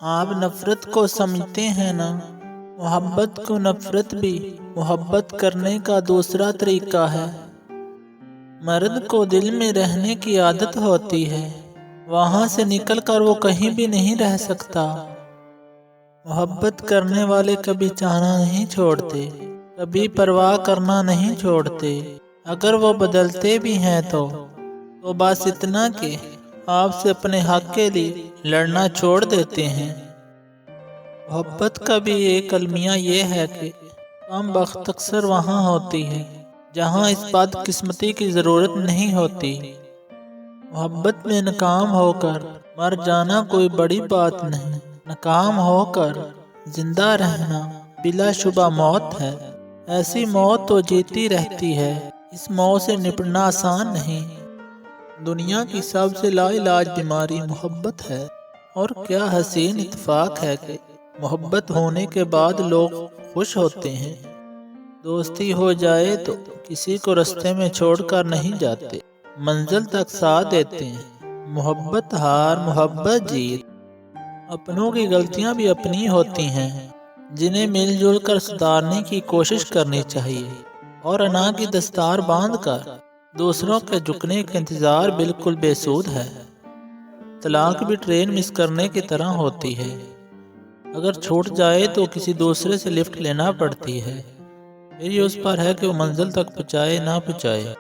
آپ نفرت کو سمجھتے ہیں نا؟ محبت کو نفرت بھی محبت کرنے کا دوسرا طریقہ ہے۔ مرد کو دل میں رہنے کی عادت ہوتی ہے، وہاں سے نکل کر وہ کہیں بھی نہیں رہ سکتا۔ محبت کرنے والے کبھی چاہنا نہیں چھوڑتے، کبھی پرواہ کرنا نہیں چھوڑتے۔ اگر وہ بدلتے بھی ہیں تو بس اتنا کہ آپ سے اپنے حق کے لیے لڑنا چھوڑ دیتے ہیں۔ محبت کا بھی ایک المیہ یہ ہے کہ کم بخت اکثر وہاں ہوتی ہے جہاں اس بد قسمتی کی ضرورت نہیں ہوتی۔ محبت میں ناکام ہو کر مر جانا کوئی بڑی بات نہیں، ناکام ہو کر زندہ رہنا بلا شبہ موت ہے۔ ایسی موت تو جیتی رہتی ہے، اس موت سے نپٹنا آسان نہیں۔ دنیا کی سب سے لا علاج بیماری محبت ہے، اور کیا حسین اتفاق ہے کہ محبت ہونے کے بعد لوگ خوش ہوتے ہیں۔ دوستی ہو جائے تو کسی کو رستے میں چھوڑ کر نہیں جاتے، منزل تک ساتھ دیتے ہیں۔ محبت ہار محبت جیت۔ اپنوں کی غلطیاں بھی اپنی ہوتی ہیں، جنہیں مل جل کر سدھارنے کی کوشش کرنی چاہیے، اور انا کی دستار باندھ کر دوسروں کے جھکنے کا انتظار بالکل بے سود ہے۔ طلاق بھی ٹرین مس کرنے کی طرح ہوتی ہے، اگر چھوٹ جائے تو کسی دوسرے سے لفٹ لینا پڑتی ہے، پھر یہ اس پر ہے کہ وہ منزل تک پہنچائے نہ پہنچائے۔